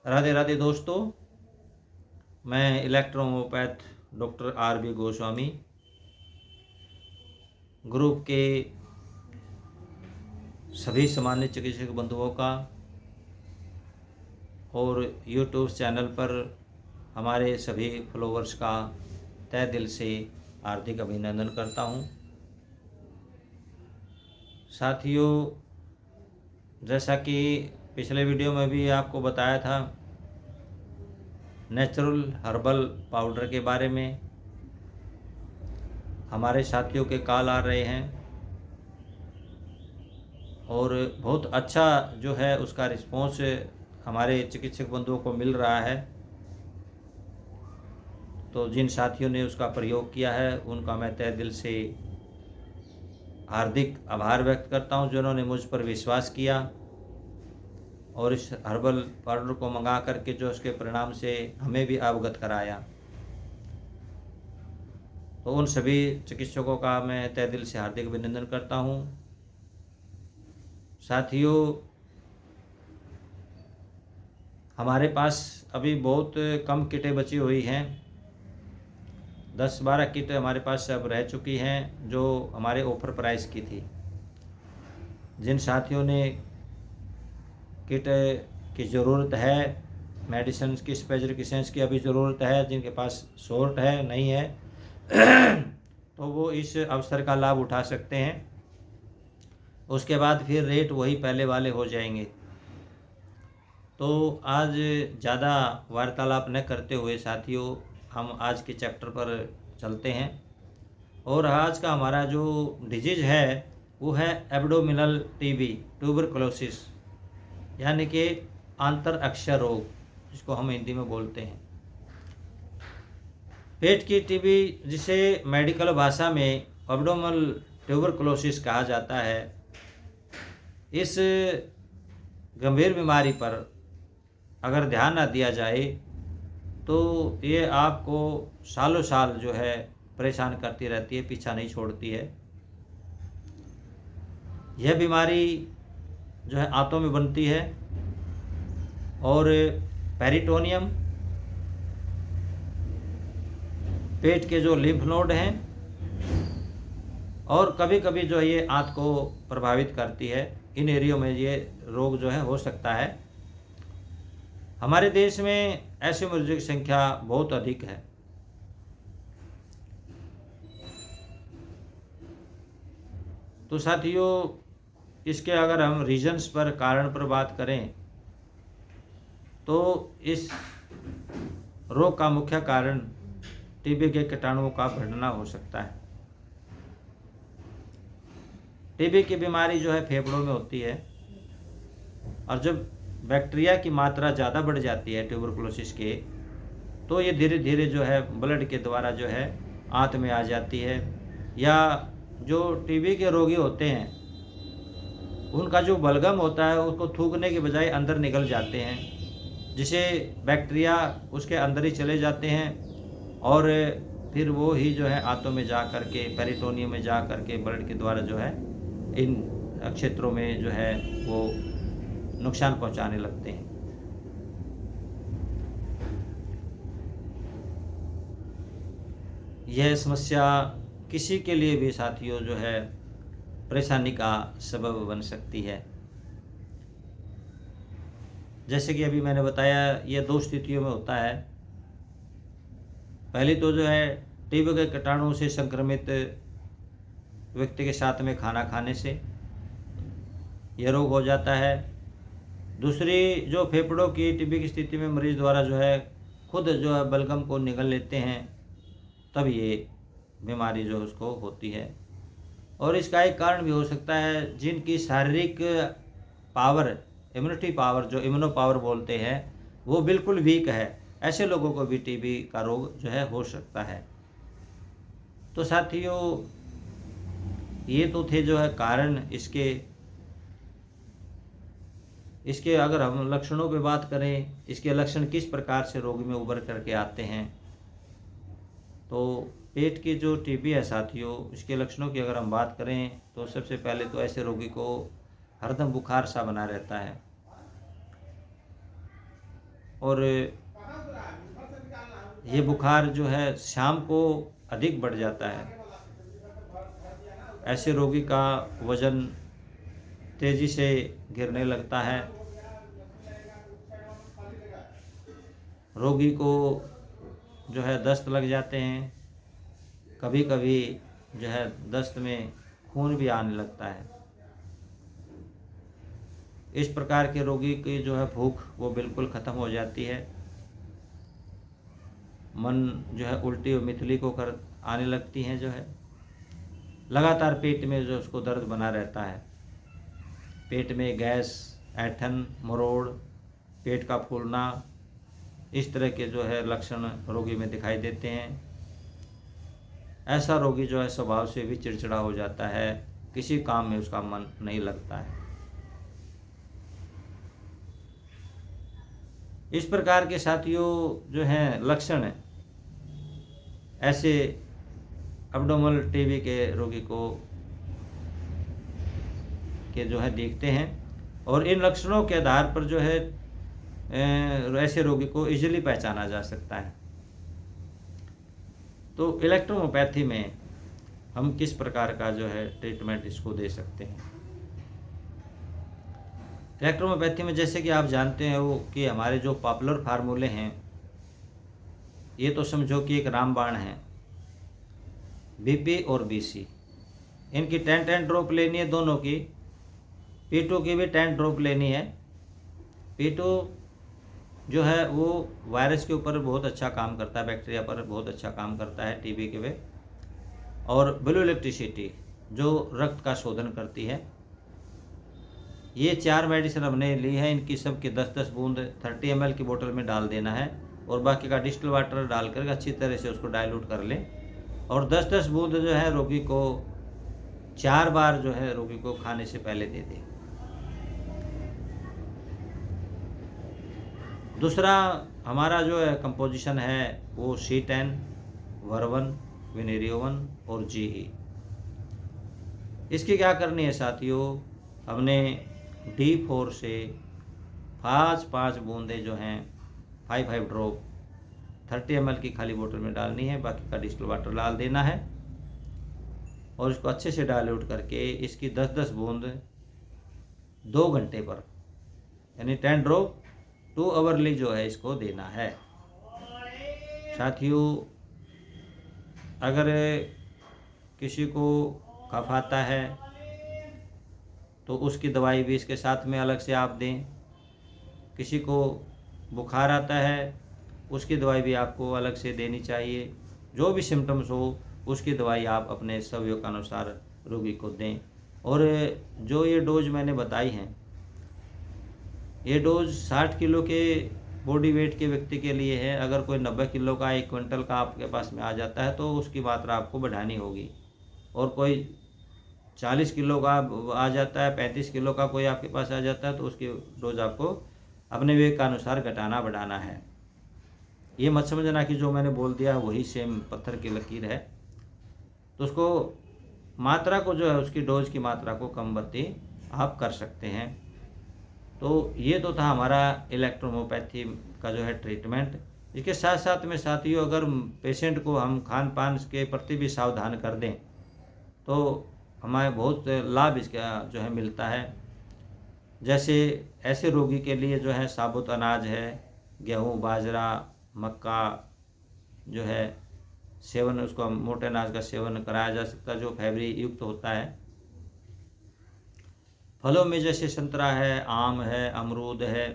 राधे राधे दोस्तों, मैं इलेक्ट्रोहोम्योपैथ doctor RB. Goswami group के सभी सामान्य चिकित्सक बंधुओं का और यूट्यूब चैनल पर हमारे सभी फॉलोवर्स का तहे दिल से हार्दिक अभिनंदन करता हूं। साथियों, जैसा कि पिछले वीडियो में भी आपको बताया था नेचुरल हर्बल पाउडर के बारे में, हमारे साथियों के कॉल आ रहे हैं और बहुत अच्छा जो है उसका रिस्पॉन्स हमारे चिकित्सक बंधुओं को मिल रहा है। तो जिन साथियों ने उसका प्रयोग किया है उनका मैं तहे दिल से हार्दिक आभार व्यक्त करता हूं, जिन्होंने मुझ पर विश्वास किया और इस हर्बल पाउडर को मंगा करके जो उसके परिणाम से हमें भी अवगत कराया। तो उन सभी चिकित्सकों का मैं तहे दिल से हार्दिक अभिनंदन करता हूं। साथियों, हमारे पास अभी बहुत कम किटें बची हुई हैं। 10-12 किट हमारे पास अब रह चुकी हैं जो हमारे ऑफर प्राइस की थी। जिन साथियों ने किट की ज़रूरत है, मेडिसिन की स्पेसिफिकेशंस की अभी ज़रूरत है, जिनके पास शॉर्ट है नहीं है तो वो इस अवसर का लाभ उठा सकते हैं। उसके बाद फिर रेट वही पहले वाले हो जाएंगे। तो आज ज़्यादा वार्तालाप न करते हुए साथियों, हम आज के चैप्टर पर चलते हैं। और आज का हमारा जो डिजीज़ है वो है एब्डोमिनल टीबी, ट्यूबरकुलोसिस, यानी कि आंतर अक्षय रोग, जिसको हम हिंदी में बोलते हैं। पेट की टीबी, जिसे मेडिकल भाषा में एब्डोमिनल ट्यूबरकुलोसिस कहा जाता है, इस गंभीर बीमारी पर अगर ध्यान ना दिया जाए तो ये आपको सालों साल जो है परेशान करती रहती है, पीछा नहीं छोड़ती है। यह बीमारी जो है आंतों में बनती है और पेरिटोनियम, पेट के जो लिम्फ नोड हैं, और कभी कभी जो है ये आंत को प्रभावित करती है। इन एरियो में ये रोग जो है हो सकता है। हमारे देश में ऐसे मरीजों की संख्या बहुत अधिक है। तो साथियों, इसके अगर हम रीजन्स पर, कारण पर बात करें तो इस रोग का मुख्य कारण टीबी के कीटाणुओं का बढ़ना हो सकता है। टीबी की बीमारी जो है फेफड़ों में होती है और जब बैक्टीरिया की मात्रा ज़्यादा बढ़ जाती है ट्यूबरकुलोसिस के, तो ये धीरे धीरे जो है ब्लड के द्वारा जो है आंत में आ जाती है, या जो टीबी के रोगी होते हैं उनका जो बलगम होता है उसको थूकने के बजाय अंदर निकल जाते हैं, जिसे बैक्टीरिया उसके अंदर ही चले जाते हैं और फिर वो ही जो है आंतों में जा कर के, पेरिटोनियम में जा कर के ब्लड के द्वारा जो है इन क्षेत्रों में जो है वो नुकसान पहुंचाने लगते हैं। यह समस्या किसी के लिए भी साथियों जो है परेशानी का सबब बन सकती है। जैसे कि अभी मैंने बताया, यह 2 स्थितियों में होता है। पहली तो जो है टीबी के कीटाणुओं से संक्रमित व्यक्ति के साथ में खाना खाने से यह रोग हो जाता है। दूसरी, जो फेफड़ों की टीबी की स्थिति में मरीज द्वारा जो है खुद जो है बलगम को निगल लेते हैं, तब ये बीमारी जो उसको होती है। और इसका एक कारण भी हो सकता है, जिनकी शारीरिक पावर, इम्यूनिटी पावर, जो इम्यूनो पावर बोलते हैं, वो बिल्कुल वीक है। ऐसे लोगों को भी टीबी का रोग जो है हो सकता है। तो साथियों, ये तो थे जो है कारण। इसके अगर हम लक्षणों पे बात करें, इसके लक्षण किस प्रकार से रोगी में उभर करके आते हैं, तो पेट की जो टीबी है साथियों, इसके लक्षणों की अगर हम बात करें तो सबसे पहले तो ऐसे रोगी को हरदम बुखार सा बना रहता है। और ये बुखार जो है शाम को अधिक बढ़ जाता है। ऐसे रोगी का वज़न तेज़ी से गिरने लगता है। रोगी को जो है दस्त लग जाते हैं। कभी कभी जो है दस्त में खून भी आने लगता है। इस प्रकार के रोगी की जो है भूख वो बिल्कुल ख़त्म हो जाती है। मन जो है उल्टी और मितली को कर आने लगती हैं। जो है लगातार पेट में जो उसको दर्द बना रहता है। पेट में गैस, ऐंठन, मरोड़, पेट का फूलना, इस तरह के जो है लक्षण रोगी में दिखाई देते हैं। ऐसा रोगी जो है स्वभाव से भी चिड़चिड़ा हो जाता है। किसी काम में उसका मन नहीं लगता है। इस प्रकार के साथियों जो हैं लक्षण ऐसे एब्डोमिनल टीबी के रोगी को के जो है देखते हैं और इन लक्षणों के आधार पर जो है ऐसे रोगी को इजीली पहचाना जा सकता है। तो इलेक्ट्रोहोम्योपैथी में हम किस प्रकार का जो है ट्रीटमेंट इसको दे सकते हैं। इलेक्ट्रोहोम्योपैथी में जैसे कि आप जानते हैं वो कि हमारे जो पॉपुलर फार्मूले हैं, ये तो समझो कि एक रामबाण है। बीपी और बीसी, इनकी 10 ड्रॉप लेनी है दोनों की। P2 की भी 10 ड्रॉप लेनी है। P2 जो है वो वायरस के ऊपर बहुत अच्छा काम करता है, बैक्टीरिया पर बहुत अच्छा काम करता है टीबी के वे। और ब्लू इलेक्ट्रिसिटी जो रक्त का शोधन करती है। ये 4 मेडिसिन हमने ली है। इनकी सब की 10-10 बूंद 30 ml की बोतल में डाल देना है और बाकी का डिस्टिल वाटर डालकर अच्छी तरह से उसको डाइल्यूट कर लें और 10-10 बूंद जो है रोगी को 4 बार जो है रोगी को खाने से पहले दे दें। दूसरा हमारा जो है कंपोजिशन है वो C10, वर्वन, विनेरियोवन और GE। इसकी क्या करनी है साथियों, हमने D4 से 5 बूंदे जो हैं 5 ड्रॉप 30 ml की खाली बोतल में डालनी है। बाकी का डिस्टिल वाटर डाल देना है और इसको अच्छे से डाइल्यूट करके इसकी 10-10 बूंद 2 घंटे पर यानी 10 ड्रॉप 2 आवरली जो है इसको देना है। साथियों अगर किसी को कफ आता है तो उसकी दवाई भी इसके साथ में अलग से आप दें। किसी को बुखार आता है उसकी दवाई भी आपको अलग से देनी चाहिए। जो भी सिम्टम्स हो उसकी दवाई आप अपने सवयोगानुसार रोगी को दें। और जो ये डोज मैंने बताई हैं, ये डोज 60 किलो के बॉडी वेट के व्यक्ति के लिए है। अगर कोई 90 किलो का 1 क्विंटल का आपके पास में आ जाता है तो उसकी मात्रा आपको बढ़ानी होगी। और कोई 40 किलो का आ जाता है, 35 किलो का कोई आपके पास आ जाता है तो उसकी डोज आपको अपने वेट का अनुसार घटाना बढ़ाना है। ये मत समझना कि जो मैंने बोल दिया वही सेम पत्थर की लकीर है। तो उसको मात्रा को जो है उसकी डोज की मात्रा को कम बत्ती आप कर सकते हैं। तो ये तो था हमारा इलेक्ट्रोहोम्योपैथी का जो है ट्रीटमेंट। इसके साथ साथ में साथियों अगर पेशेंट को हम खान पान के प्रति भी सावधान कर दें तो हमें बहुत लाभ इसका जो है मिलता है। जैसे ऐसे रोगी के लिए जो है साबुत अनाज है, गेहूँ, बाजरा, मक्का जो है सेवन, उसको मोटे अनाज का सेवन कराया जा सकता है जो फाइबर युक्त होता है। फलों में जैसे संतरा है, आम है, अमरूद है,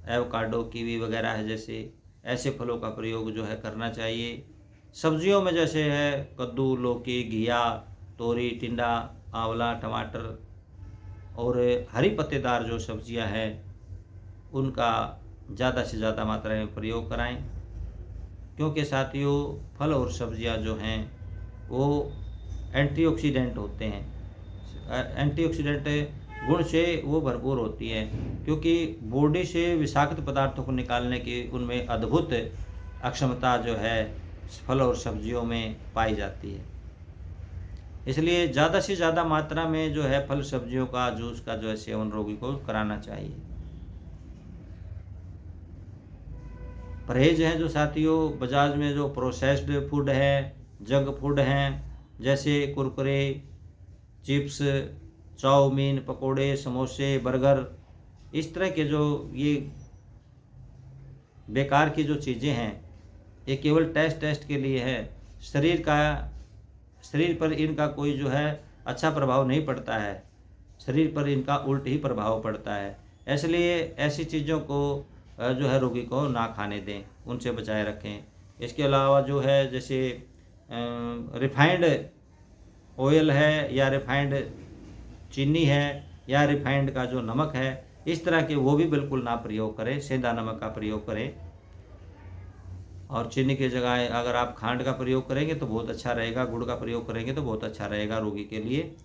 एवोकाडो, कीवी वगैरह है, जैसे ऐसे फलों का प्रयोग जो है करना चाहिए। सब्जियों में जैसे है कद्दू, लौकी, घिया, तोरी, टिंडा, आंवला, टमाटर और हरी पत्तेदार जो सब्जियां हैं उनका ज़्यादा से ज़्यादा मात्रा में प्रयोग कराएं। क्योंकि साथियों फल और सब्जियां जो हैं वो एंटीऑक्सीडेंट होते हैं। एंटीऑक्सीडेंट गुण से वो भरपूर होती हैं क्योंकि बॉडी से विषाक्त पदार्थों को निकालने की उनमें अद्भुत अक्षमता जो है फल और सब्जियों में पाई जाती है। इसलिए ज़्यादा से ज़्यादा मात्रा में जो है फल सब्जियों का जूस का जो है सेवन रोगी को कराना चाहिए। परहेज हैं जो साथियों, बाज़ार में जो प्रोसेस्ड फूड है, जंक फूड हैं, जैसे कुरकुरे, चिप्स, चाउमीन, पकोड़े, समोसे, बर्गर, इस तरह के जो ये बेकार की जो चीज़ें हैं, ये केवल टेस्ट के लिए है। शरीर पर इनका कोई जो है अच्छा प्रभाव नहीं पड़ता है, शरीर पर इनका उल्ट ही प्रभाव पड़ता है। इसलिए ऐसी चीज़ों को जो है रोगी को ना खाने दें, उनसे बचाए रखें। इसके अलावा जो है जैसे रिफाइंड ऑयल है या रिफाइंड चीनी है या रिफाइंड का जो नमक है, इस तरह के वो भी बिल्कुल ना प्रयोग करें, सेंधा नमक का प्रयोग करें। और चीनी की जगह अगर आप खांड का प्रयोग करेंगे तो बहुत अच्छा रहेगा, गुड़ का प्रयोग करेंगे तो बहुत अच्छा रहेगा रोगी के लिए।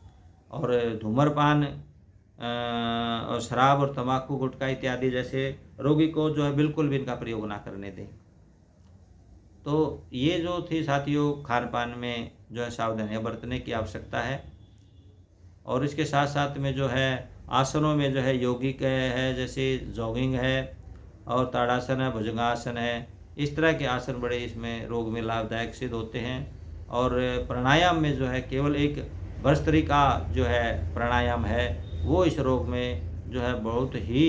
और धूम्रपान और शराब और तंबाकू, गुटखा इत्यादि जैसे रोगी को जो है बिल्कुल भी इनका प्रयोग ना करने दें। तो ये जो थी साथियों, खान पान में जो है सावधानियाँ बरतने की आवश्यकता है। और इसके साथ साथ में जो है आसनों में जो है यौगिक है, जैसे जॉगिंग है और ताड़ासन है, भुजंगासन है, इस तरह के आसन बड़े इसमें रोग में लाभदायक सिद्ध होते हैं। और प्राणायाम में जो है केवल एक भस्त्रिका का जो है प्राणायाम है, वो इस रोग में जो है बहुत ही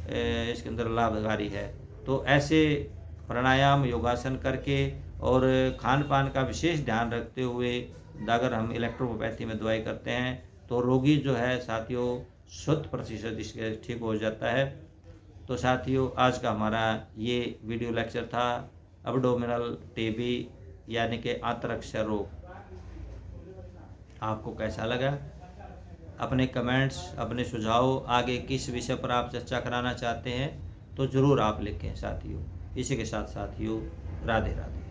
इसके अंदर लाभकारी है। तो ऐसे प्राणायाम, योगासन करके और खान पान का विशेष ध्यान रखते हुए अगर हम इलेक्ट्रोपैथी में दवाई करते हैं तो रोगी जो है साथियों 100% इसके ठीक हो जाता है। तो साथियों, आज का हमारा ये वीडियो लेक्चर था एब्डोमिनल टीबी यानी कि आंतरक्षय रोग। आपको कैसा लगा? अपने कमेंट्स, अपने सुझाव, आगे किस विषय पर आप चर्चा कराना चाहते हैं तो ज़रूर आप लिखें साथियों। इसी के साथ साथियों, राधे राधे।